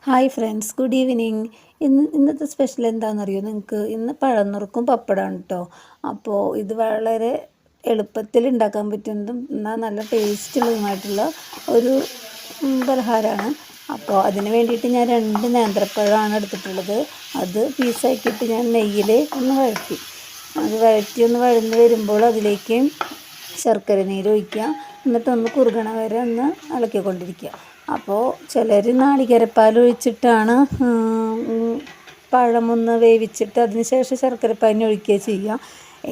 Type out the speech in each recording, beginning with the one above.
Hi friends, good evening. ഇന്നത്തെ special എന്താണെന്നറിയോ നിങ്ങൾക്ക്? ഇന്ന് പഴംനുറുക്കും പപ്പടമാണ് കേട്ടോ. അപ്പോൾ ഇത് വളരെ എളുപ്പത്തിൽ ഉണ്ടാക്കാൻ പറ്റുന്നതും എന്നാൽ നല്ല ടേസ്റ്റുള്ളതുമായിട്ടുള്ള ഒരു പലഹാരമാണ്. അപ്പോൾ അതിന് വേണ്ടിയിട്ട് ഞാൻ 2 നേന്ത്രപ്പഴമാണ് എടുത്തിട്ടുള്ളത്. അത് പീസാക്കിയിട്ട് ഞാൻ നെയ്യിൽ ഒന്ന് വഴറ്റി. ഒന്ന് വഴന്ന് വരുമ്പോൾ അതിലേക്ക് ശർക്കര നീര് ഒഴിക്കുക. എന്നിട്ടൊന്ന് കുറുകണ വരെ ഒന്ന് ഇളക്കിക്കൊണ്ടിരിക്കുക. അപ്പോൾ ചിലർ നാളികേരപ്പാൽ ഒഴിച്ചിട്ടാണ് പഴമൊന്ന് വേവിച്ചിട്ട് അതിന് ശേഷം ശർക്കരപ്പാനി ഒഴിക്കുക ചെയ്യുക.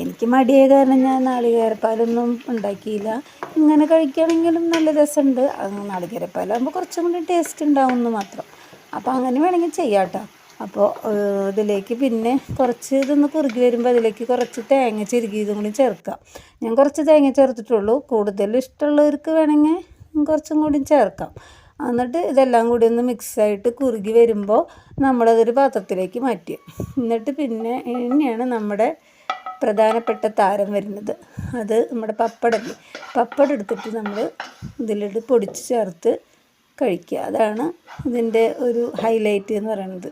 എനിക്ക് മടിയായ കാരണം ഞാൻ നാളികേരപ്പാലൊന്നും ഉണ്ടാക്കിയില്ല. ഇങ്ങനെ കഴിക്കുകയാണെങ്കിലും നല്ല രസമുണ്ട്. നാളികേരപ്പാലാകുമ്പോൾ കുറച്ചും കൂടി ടേസ്റ്റ് ഉണ്ടാവുമെന്ന് മാത്രം. അപ്പോൾ അങ്ങനെ വേണമെങ്കിൽ ചെയ്യാം കേട്ടോ. അപ്പോൾ ഇതിലേക്ക് പിന്നെ കുറച്ച് ഇതൊന്ന് കുറുകി വരുമ്പോൾ അതിലേക്ക് കുറച്ച് തേങ്ങ ചിരുകിയതും കൂടി ചേർക്കാം. ഞാൻ കുറച്ച് തേങ്ങ ചേർത്തിട്ടുള്ളൂ. കൂടുതൽ ഇഷ്ടമുള്ളവർക്ക് വേണമെങ്കിൽ കുറച്ചും കൂടി ചേർക്കാം. എന്നിട്ട് ഇതെല്ലാം കൂടി ഒന്ന് മിക്സായിട്ട് കുറുകി വരുമ്പോൾ നമ്മളതൊരു പാത്രത്തിലേക്ക് മാറ്റി. എന്നിട്ട് പിന്നെ ഇനിയാണ് നമ്മുടെ പ്രധാനപ്പെട്ട താരം വരുന്നത്. അത് നമ്മുടെ പപ്പടമില്ലേ, പപ്പടം എടുത്തിട്ട് നമ്മൾ ഇതിലിട്ട് പൊടിച്ച് ചേർത്ത് കഴിക്കുക. അതാണ് ഇതിൻ്റെ ഒരു ഹൈലൈറ്റ് എന്ന് പറയുന്നത്.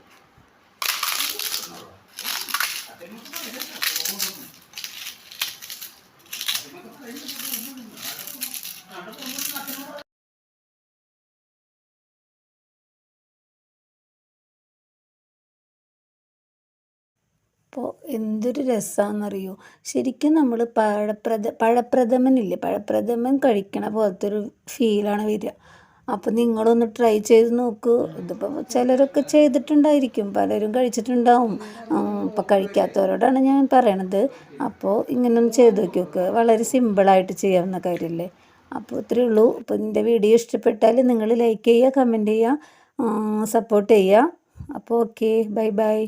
അപ്പോൾ എന്തൊരു രസമാണെന്നറിയോ. ശരിക്കും നമ്മൾ പഴപ്രഥമനില്ലേ, പഴപ്രഥമൻ കഴിക്കണ പോലത്തെ ഒരു ഫീലാണ് വരിക. അപ്പോൾ നിങ്ങളൊന്ന് ട്രൈ ചെയ്ത് നോക്കൂ. ഇതിപ്പോൾ ചിലരൊക്കെ ചെയ്തിട്ടുണ്ടായിരിക്കും, പലരും കഴിച്ചിട്ടുണ്ടാവും. ഇപ്പോൾ കഴിക്കാത്തവരോടാണ് ഞാൻ പറയണത്. അപ്പോൾ ഇങ്ങനൊന്ന് ചെയ്ത് നോക്കിയൊക്കെ, വളരെ സിമ്പിളായിട്ട് ചെയ്യാവുന്ന കാര്യമല്ലേ. അപ്പോൾ ഇത്രയേ ഉള്ളൂ. അപ്പോൾ എൻ്റെ വീഡിയോ ഇഷ്ടപ്പെട്ടാൽ നിങ്ങൾ ലൈക്ക് ചെയ്യുക, കമൻറ്റ് ചെയ്യുക, സപ്പോർട്ട് ചെയ്യുക. അപ്പോൾ ഓക്കെ, ബൈ ബൈ.